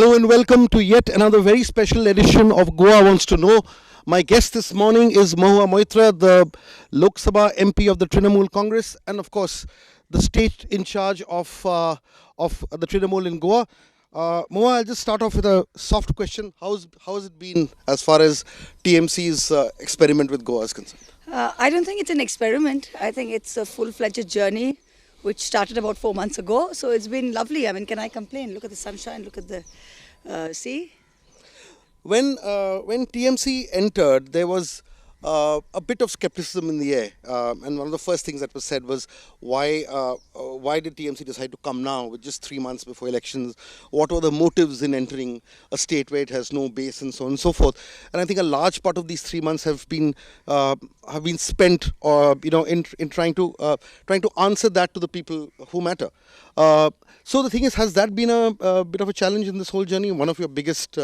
Hello and welcome to yet another very special edition of Goa Wants to Know. My guest this morning is Mahua Moitra, the Lok Sabha MP of the Trinamool Congress, and of course the state in charge of the Trinamool in Goa. Mahua, I'll just start off with a soft question. How's it been as far as TMC's experiment with Goa is concerned? I don't think it's an experiment. I think it's a full-fledged journey which started about 4 months ago. So it's been lovely. I mean, can I complain? Look at the sunshine, look at the sea. When TMC entered, there was a bit of skepticism in the air, and one of the first things that was said was, why did TMC decide to come now with just 3 months before elections? What were the motives in entering a state where it has no base, and so on and so forth? And I think a large part of these 3 months have been spent, in trying to answer that to the people who matter. So the thing is, has that been a bit of a challenge in this whole journey? One of your biggest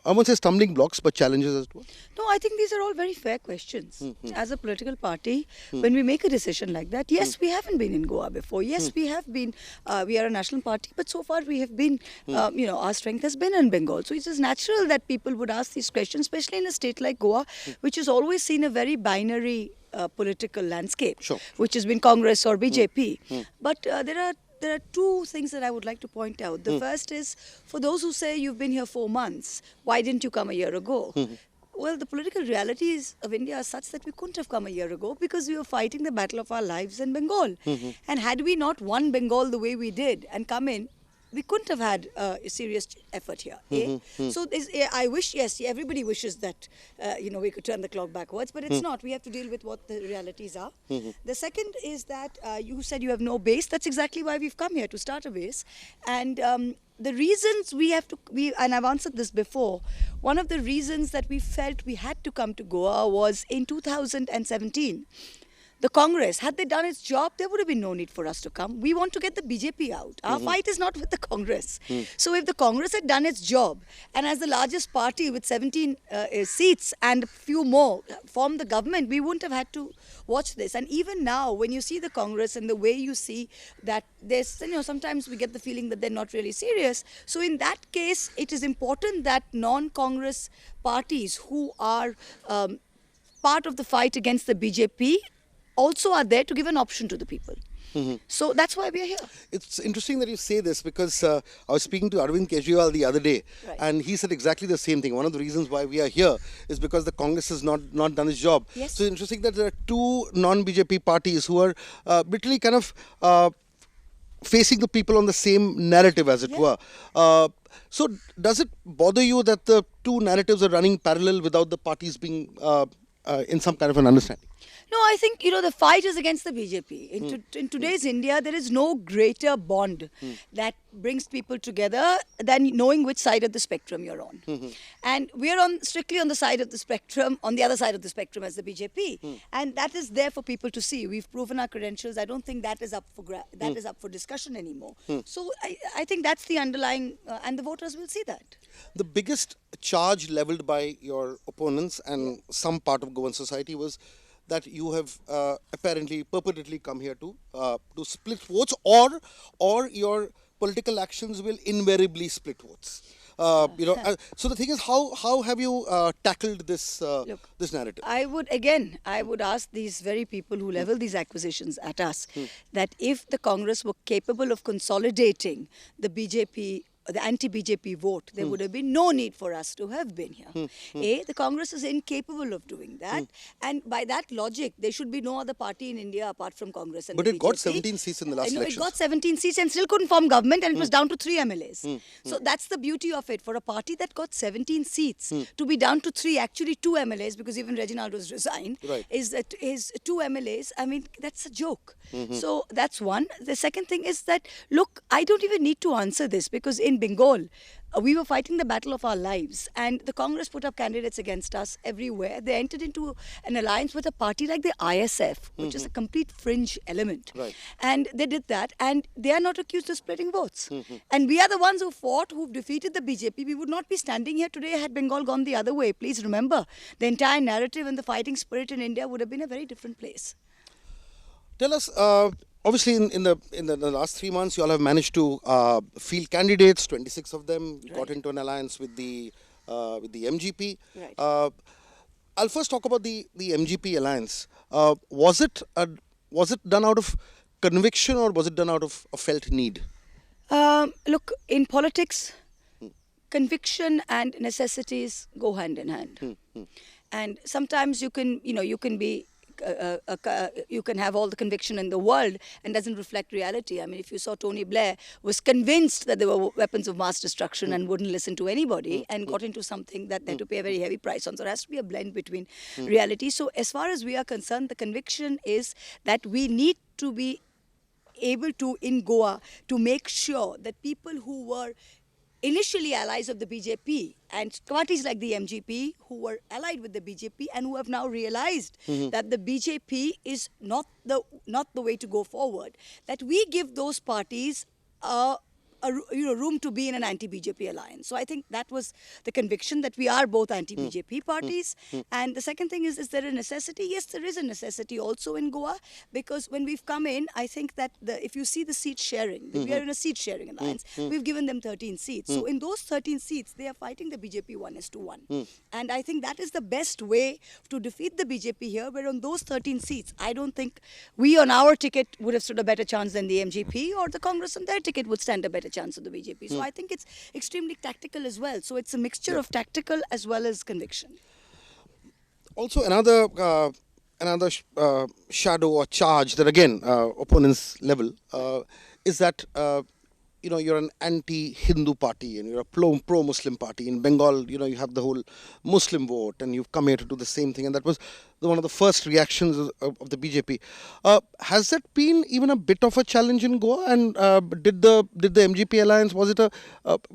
I won't say stumbling blocks, but challenges as well? No, I think these are all very fair questions. As a political party, when we make a decision like that, yes, we haven't been in Goa before. Yes, we have been, we are a national party, but so far we have been, our strength has been in Bengal. So it's just natural that people would ask these questions, especially in a state like Goa, which has always seen a very binary political landscape, which has been Congress or BJP. But there are two things that I would like to point out. The first is, for those who say you've been here 4 months, why didn't you come a year ago? Well, the political realities of India are such that we couldn't have come a year ago because we were fighting the battle of our lives in Bengal. And had we not won Bengal the way we did and come in, we couldn't have had a serious effort here. So I wish, yes, everybody wishes that we could turn the clock backwards, but it's not. We have to deal with what the realities are. The second is that you said you have no base. That's exactly why we've come here, to start a base. And the reasons and I've answered this before, one of the reasons that we felt we had to come to Goa was in 2017. The Congress, had they done its job, there would have been no need for us to come. We want to get the BJP out. Our fight is not with the Congress. So if the Congress had done its job, and as the largest party with 17 seats and a few more formed the government, we wouldn't have had to watch this. And even now, when you see the Congress and the way you see that there's, sometimes we get the feeling that they're not really serious. So in that case, it is important that non-Congress parties who are part of the fight against the BJP also are there to give an option to the people. So that's why we are here. It's interesting that you say this, because I was speaking to Arvind Kejriwal the other day, and he said exactly the same thing. One of the reasons why we are here is because the Congress has not done its job. Yes. So it's interesting that there are two non-BJP parties who are literally kind of facing the people on the same narrative, as it were. So does it bother you that the two narratives are running parallel without the parties being in some kind of an understanding? No, I think, the fight is against the BJP. In today's India, there is no greater bond that brings people together than knowing which side of the spectrum you're on. And we're strictly on the side of the spectrum, on the other side of the spectrum as the BJP. And that is there for people to see. We've proven our credentials. I don't think that is up for discussion anymore. So I think that's the underlying, and the voters will see that. The biggest charge leveled by your opponents and some part of Goan society was that you have apparently purportedly come here to split votes, or your political actions will invariably split votes. So the thing is, how have you tackled this this narrative? I would ask these very people who level these accusations at us that if the Congress were capable of consolidating the BJP, the anti-BJP vote, there would have been no need for us to have been here. The Congress is incapable of doing that. And by that logic, there should be no other party in India apart from Congress and But the it BJP. got 17 seats in the last election. It got 17 seats and still couldn't form government, and it was down to 3 MLAs. So that's the beauty of it. For a party that got 17 seats, to be down to 3, actually 2 MLAs, because even Reginald was resigned, is 2 MLAs. I mean, that's a joke. So that's one. The second thing is that, look, I don't even need to answer this, because in Bengal, we were fighting the battle of our lives, and the Congress put up candidates against us everywhere. They entered into an alliance with a party like the ISF, which is a complete fringe element. And they did that, and they are not accused of splitting votes. And we are the ones who fought, who defeated the BJP. We would not be standing here today had Bengal gone the other way. Please remember, the entire narrative and the fighting spirit in India would have been a very different place. Tell us, obviously in the last 3 months, you all have managed to field candidates. 26 of them got Right. into an alliance with the MGP. Right. I'll first talk about the MGP alliance. Was it done out of conviction, or was it done out of a felt need? Look, in politics, conviction and necessities go hand in hand. And sometimes you can be you can have all the conviction in the world and doesn't reflect reality. I mean, if you saw Tony Blair was convinced that there were weapons of mass destruction and wouldn't listen to anybody and got into something that they had to pay a very heavy price on. So there has to be a blend between reality. So as far as we are concerned, the conviction is that we need to be able to, in Goa, to make sure that people who were initially allies of the BJP and parties like the MGP who were allied with the BJP and who have now realized that the BJP is not the way to go forward, that we give those parties room to be in an anti-BJP alliance. So I think that was the conviction, that we are both anti-BJP parties. And the second thing is there a necessity? Yes, there is a necessity also in Goa, because when we've come in, I think that if you see the seat sharing, we are in a seat sharing alliance. We've given them 13 seats. So in those 13 seats, they are fighting the BJP 1:1. And I think that is the best way to defeat the BJP here, where on those 13 seats, I don't think we on our ticket would have stood a better chance than the MGP, or the Congress on their ticket would stand a better chance of the BJP. So I think it's extremely tactical as well. So it's a mixture of tactical as well as conviction. Also, another shadow or charge that again opponents level is that you're an anti-Hindu party and you're a pro-Muslim party. In Bengal, you have the whole Muslim vote, and you've come here to do the same thing, and that was one of the first reactions of the BJP. Has that been even a bit of a challenge in Goa? And did the MGP alliance, was it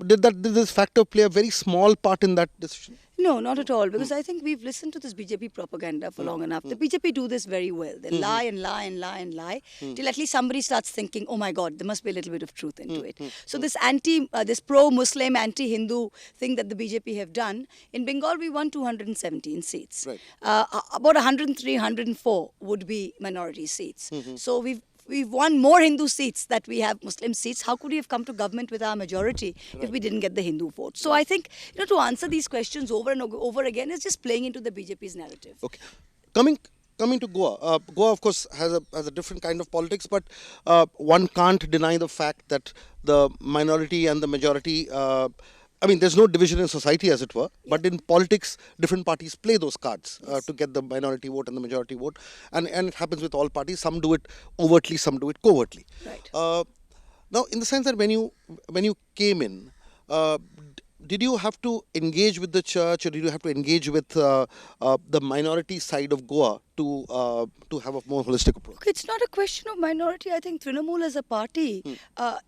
did this factor play a very small part in that decision? No, not at all, because I think we've listened to this BJP propaganda for long enough. The BJP do this very well. They lie and lie and lie and lie till at least somebody starts thinking, oh my God, there must be a little bit of truth into it. So this this pro-Muslim, anti-Hindu thing that the BJP have done, in Bengal we won 217 seats. Right. About 103, 104 would be minority seats. So we've won more Hindu seats that we have Muslim seats. How could we have come to government with our majority if we didn't get the Hindu vote? So I think, to answer these questions over and over again is just playing into the BJP's narrative. Okay. Coming to Goa, Goa of course has a different kind of politics, but one can't deny the fact that the minority and the majority. There's no division in society, as it were, but in politics, different parties play those cards to get the minority vote and the majority vote, and it happens with all parties. Some do it overtly, some do it covertly. Right. Now, in the sense that when you came in, did you have to engage with the church, or did you have to engage with the minority side of Goa to have a more holistic approach? Look, it's not a question of minority. I think Trinamool as a party,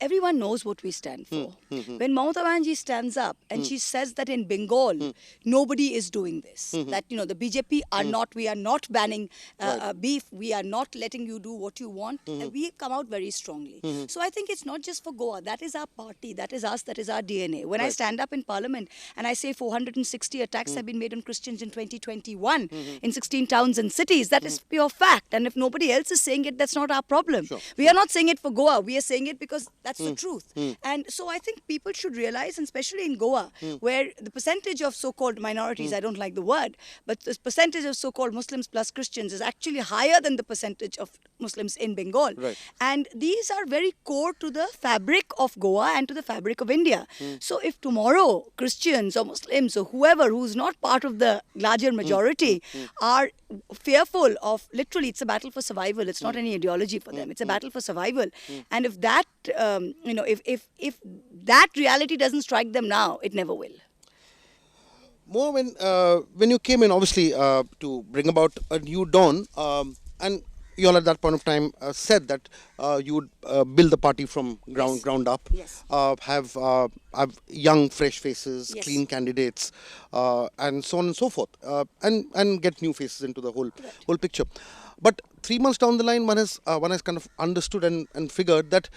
everyone knows what we stand for. When Mamata Banerjee stands up and she says that in Bengal, nobody is doing this, that the BJP we are not banning beef, we are not letting you do what you want, we come out very strongly. So I think it's not just for Goa. That is our party, that is us, that is our DNA. When I stand up in Parliament and I say 460 attacks have been made on Christians in 2021 in 16 towns and cities, that is pure fact. And if nobody else is saying it, that's not our problem. Sure. We are not saying it for Goa. We are saying it because that's the truth. And so I think people should realize, and especially in Goa, where the percentage of so-called minorities, I don't like the word, but the percentage of so-called Muslims plus Christians is actually higher than the percentage of Muslims in Bengal. Right. And these are very core to the fabric of Goa and to the fabric of India. So if tomorrow Christians or Muslims or whoever who's not part of the larger majority are fearful of, literally it's a battle for survival, it's not any ideology for them, it's a battle for survival. And if that if that reality doesn't strike them now, it never will. More when you came in, obviously, to bring about a new dawn, and you all at that point of time said that you would build the party from ground up, Yes. have young, fresh faces, Yes. clean candidates, and so on and so forth, and get new faces into the whole picture. But 3 months down the line, one has kind of understood and figured that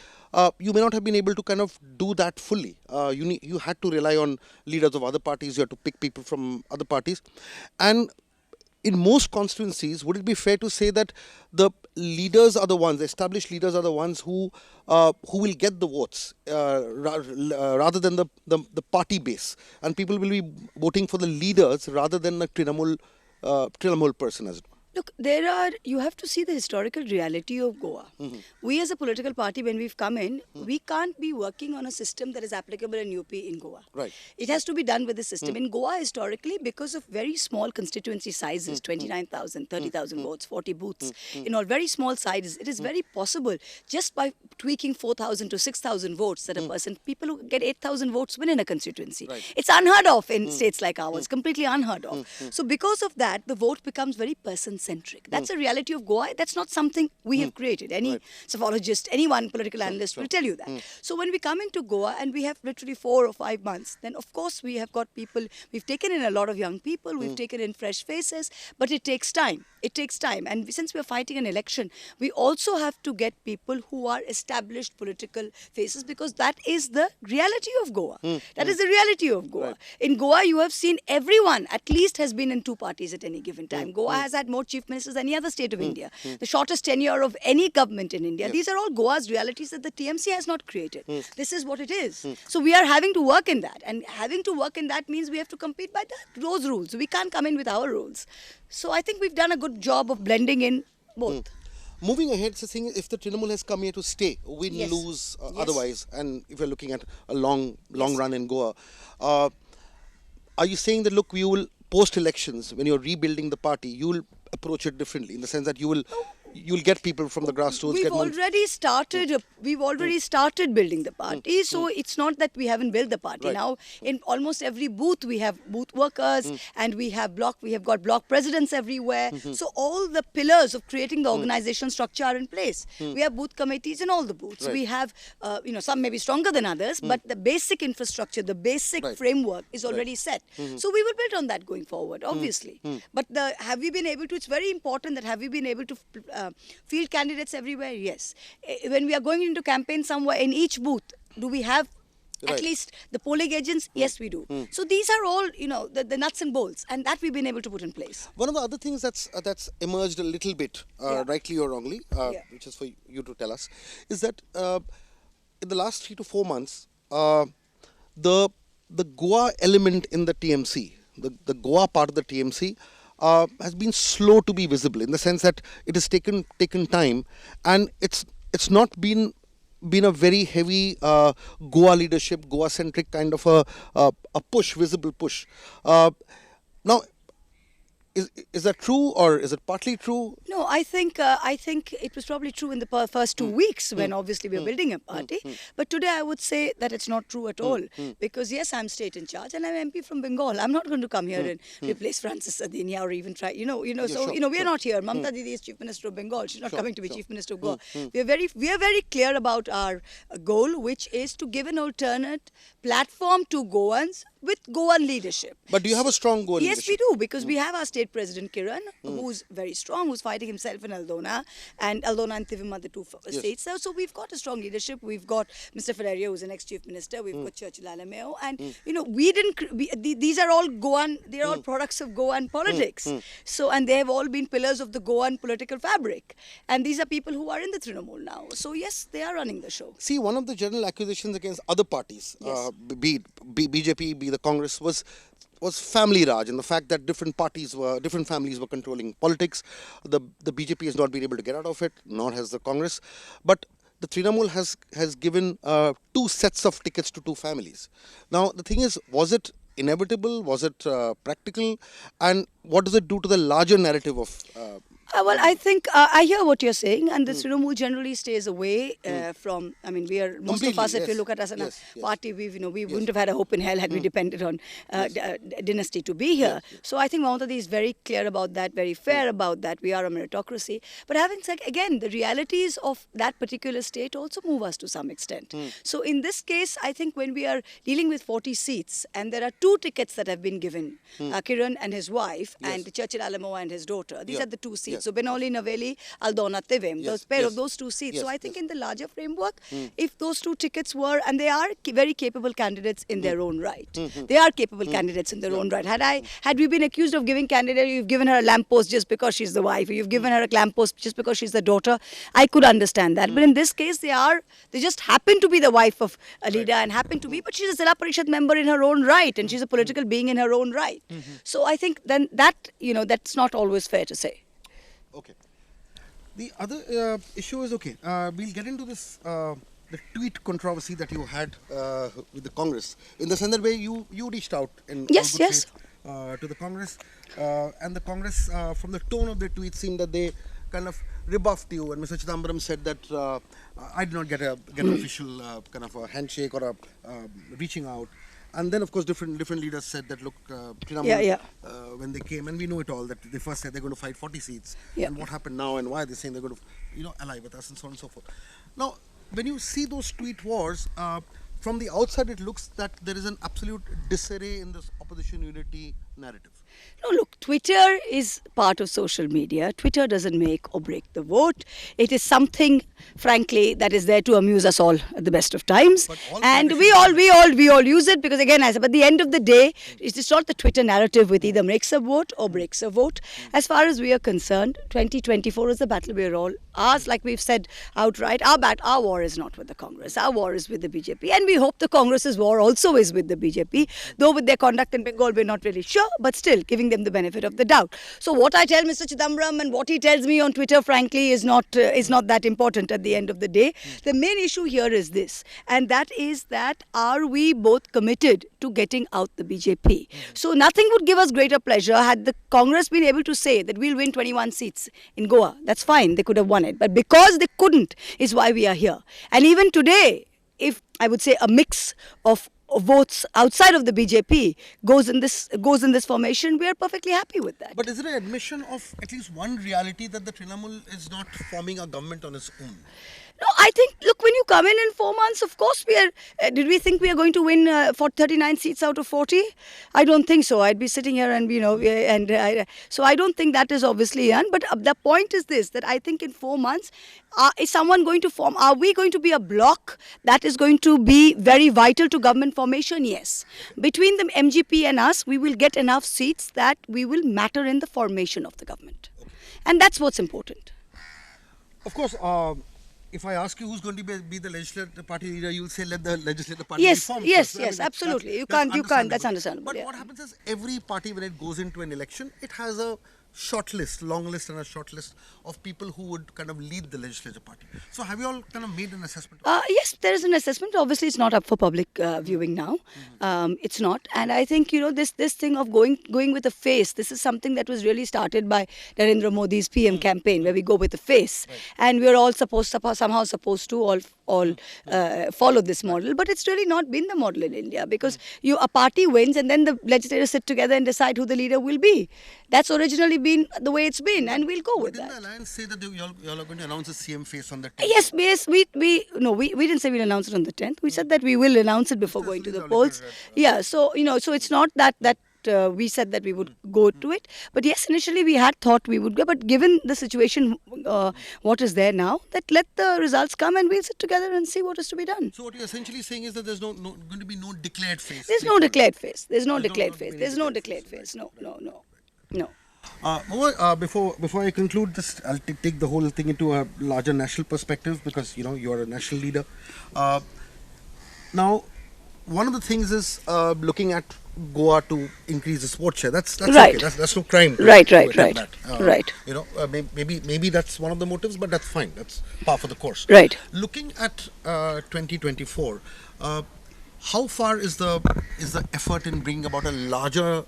you may not have been able to kind of do that fully. You had to rely on leaders of other parties. You had to pick people from other parties, and in most constituencies, would it be fair to say that the leaders are the ones, established leaders are the ones who will get the votes rather than the party base, and people will be voting for the leaders rather than a Trinamool person as it were. Look, you have to see the historical reality of Goa. We as a political party, when we've come in, we can't be working on a system that is applicable in UP in Goa. Right. It has to be done with the system. In Goa, historically, because of very small constituency sizes, 29,000, 30,000 votes, 40 booths, in all very small sizes, it is very possible just by tweaking 4,000 to 6,000 votes that a person, people who get 8,000 votes win in a constituency. Right. It's unheard of in states like ours, completely unheard of. So because of that, the vote becomes very person-centric. That's a reality of Goa. That's not something we have created. Any psophologist, anyone, political analyst will tell you that. So when we come into Goa and we have literally 4 or 5 months, then of course we have got people, we've taken in a lot of young people, we've taken in fresh faces, but it takes time. It takes time. And since we're fighting an election, we also have to get people who are established political faces, because that is the reality of Goa. That is the reality of Goa. Right. In Goa, you have seen everyone at least has been in 2 parties at any given time. Goa has had more chief ministers than any other state of India. The shortest tenure of any government in India. These are all Goa's realities that the TMC has not created. This is what it is. So we are having to work in that. And having to work in that means we have to compete by those rules. We can't come in with our rules. So I think we've done a good job of blending in both. Moving ahead, the thing is, if the Trinamool has come here to stay, win, Yes. lose, Yes. otherwise, and if you're looking at a long run in Goa, are you saying that, look, we will, post-elections, when you're rebuilding the party, you will approach it differently, in the sense that you'll get people from the grassroots? We've already started. We've already started building the party. So it's not that we haven't built the party. Right. Now, in almost every booth, we have booth workers, and we have got block presidents everywhere. So all the pillars of creating the organization structure are in place. We have booth committees in all the booths. Right. We have, some may be stronger than others, but the basic infrastructure, the basic Right. framework is already set. So we will build on that going forward, obviously. But have we been able to? It's very important that have we been able to field candidates everywhere? Yes. When we are going into campaign somewhere, in each booth, do we have Right. at least the polling agents? Yes, we do. So these are all, the nuts and bolts, and that we've been able to put in place. One of the other things that's emerged a little bit, rightly or wrongly, which is for you to tell us, is that in the last 3 to 4 months, the Goa element in the TMC, the Goa part of the TMC, has been slow to be visible, in the sense that it has taken time, and it's not been a very heavy Goa leadership, Goa centric kind of a visible push. Now, is that true, or is it partly true? No, I think it was probably true in the first 2 weeks when obviously we were building a party. But today I would say that it's not true at all, because yes, I'm state in charge and I'm MP from Bengal. I'm not going to come here and replace Francis Sardinia or even try. We are not here. Mamta Didi is Chief Minister of Bengal. She's not coming to be Chief Minister of Goa. We are very clear about our goal, which is to give an alternate platform to Goans with Goan leadership. But do you have a strong Goa leadership? Yes, we do, because we have our state president Kiran, who's very strong, who's fighting himself in Aldona and Tivim are the 2 states. So we've got a strong leadership. We've got Mr. Ferreira, who's the next chief minister. We've got Churchill Alameo, and these are all Goan. They are all products of Goan politics. So, and they have all been pillars of the Goan political fabric. And these are people who are in the Trinamool now. So yes, they are running the show. See, one of the general accusations against other parties, Yes. be it BJP, be the Congress, was family raj, and the fact that different families were controlling politics. The BJP has not been able to get out of it, nor has the Congress. But the Trinamool has given 2 sets of tickets to 2 families. Now, the thing is, was it inevitable? Was it practical? And what does it do to the larger narrative of... Well, I think I hear what you're saying, and the Trinamool generally stays away from. I mean, we are most of us. Completely, If you yes. look at us in Yes, a yes. party, we wouldn't have had a hope in hell had we depended on dynasty to be here. So I think Mamata Didi is very clear about that, very fair about that. We are a meritocracy. But having said, again, the realities of that particular state also move us to some extent. So in this case, I think when we are dealing with 40 seats, and there are 2 tickets that have been given, Kiran and his wife, and Churchill Alamo and his daughter. These Yeah. are the 2 seats. Yes. also. Benoli, Naveli, Aldona, Tivim. Yes, Those pair yes. of those two seats. Yes, So I think yes. in the larger framework, if those two tickets were, and they are very capable candidates in their own right. They are capable candidates in their own right. Had we been accused of giving candidate, you've given her a lamppost just because she's the wife, or you've given her a lamppost just because she's the daughter, I could understand that. But in this case, they just happen to be the wife of a leader and happen to be, but she's a Zilla Parishad member in her own right, and she's a political being in her own right. So I think then that's not always fair to say. Okay. The other issue is okay. We'll get into this the tweet controversy that you had with the Congress. In the sense that way you reached out in Yes, all good yes. faith, to the Congress, and the Congress from the tone of the tweet seemed that they kind of rebuffed you. And Mr. Chidambaram said that I did not get an official kind of a handshake or a reaching out. And then, of course, different leaders said that, look, Trinamool, when they came, and we know it all, that they first said they're going to fight 40 seats. Yeah. And what happened now, and why they're saying they're going to, ally with us, and so on and so forth. Now, when you see those tweet wars, from the outside, it looks that there is an absolute disarray in this opposition unity narrative. No, look, Twitter is part of social media. Twitter doesn't make or break the vote. It is something, frankly, that is there to amuse us all at the best of times. And we all use it because, again, at the end of the day, it's not the Twitter narrative which either makes a vote or breaks a vote. As far as we are concerned, 2024 is the battle we are all ours. Like we've said outright, our war is not with the Congress. Our war is with the BJP, and we hope the Congress's war also is with the BJP. Though with their conduct in Bengal, we're not really sure, but still giving them the benefit of the doubt. So what I tell Mr. Chidambaram and what he tells me on Twitter, frankly, is not that important at the end of the day. The main issue here is this, and that is that are we both committed to getting out the BJP? So nothing would give us greater pleasure had the Congress been able to say that we'll win 21 seats in Goa. That's fine, they could have won it, but because they couldn't is why we are here. And even today, if I would say a mix of votes outside of the BJP goes in this formation, we are perfectly happy with that. But is it an admission of at least one reality that the Trinamool is not forming a government on its own? No, I think, look, when you come in 4 months, of course we are, did we think we are going to win for 39 seats out of 40? I don't think so. I'd be sitting here and, so I don't think that is obviously done. But the point is this, that I think in 4 months, is someone going to form, are we going to be a bloc that is going to be very vital to government formation? Yes. Between the MGP and us, we will get enough seats that we will matter in the formation of the government. And that's what's important. Of course, if I ask you who's going to be the legislative party leader, you'll say let the legislative party be formed. Yes, absolutely. You can't. That's understandable. But what happens is every party, when it goes into an election, it has a short list, long list and a short list of people who would kind of lead the legislative party. So have you all kind of made an assessment? Yes, there is an assessment. Obviously, it's not up for public viewing now. It's not. And I think, this thing of going with a face, this is something that was really started by Narendra Modi's PM campaign, where we go with a face. Right. And we're all somehow supposed to all follow this model. But it's really not been the model in India, because a party wins and then the legislators sit together and decide who the leader will be. That's originally been the way it's been, and we'll go with that. Didn't the alliance say that you all are going to announce a CM face on the 10th? Yes, we didn't say we'll announce it on the 10th. We said that we will announce it before going to the polls. Yeah, so so it's not that we said that we would go to it, but yes, initially we had thought we would go, but given the situation, what is there now, that let the results come and we'll sit together and see what is to be done. So what you're essentially saying is that there's going to be no declared face. There's no declared face. There's no declared face. There's no declared face. No. Before I conclude this, I'll take the whole thing into a larger national perspective, because you're a national leader. Now, one of the things is looking at Goa to increase the sports share. That's right. Okay. That's no crime. Right. Right. Maybe that's one of the motives, but that's fine. That's par for the course. Right. Looking at 2024. How far is the effort in bringing about a larger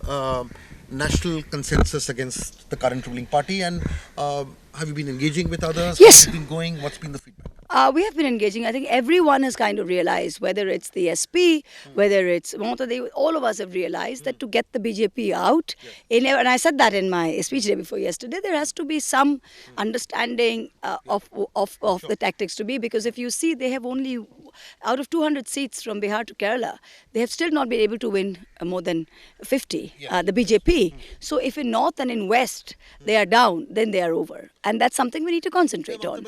national consensus against the current ruling party, and have you been engaging with others? Yes. How has it been going? What's been the feedback? We have been engaging. I think everyone has kind of realized, whether it's the SP, whether it's Mahua, all of us have realized that to get the BJP out, and I said that in my speech day before yesterday, there has to be some understanding of the tactics to be, because if you see, they have only, out of 200 seats from Bihar to Kerala, they have still not been able to win more than 50, the BJP. So if in North and in West they are down, then they are over. And that's something we need to concentrate on.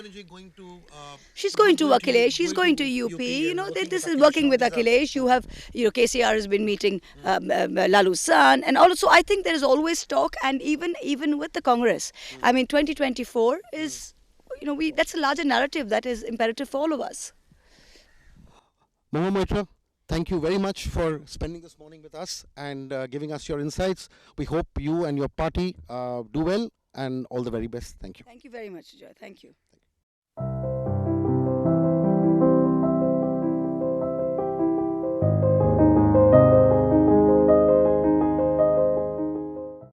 She's going to Akhilesh, she's going to UP. You know, this is working with Akhilesh. You have, KCR has been meeting Lalu's son. And also, I think there is always talk, and even with the Congress. I mean, 2024 is, that's a larger narrative that is imperative for all of us. Mahua Moitra, thank you very much for spending this morning with us and giving us your insights. We hope you and your party do well, and all the very best. Thank you. Thank you very much, Joy. Thank you.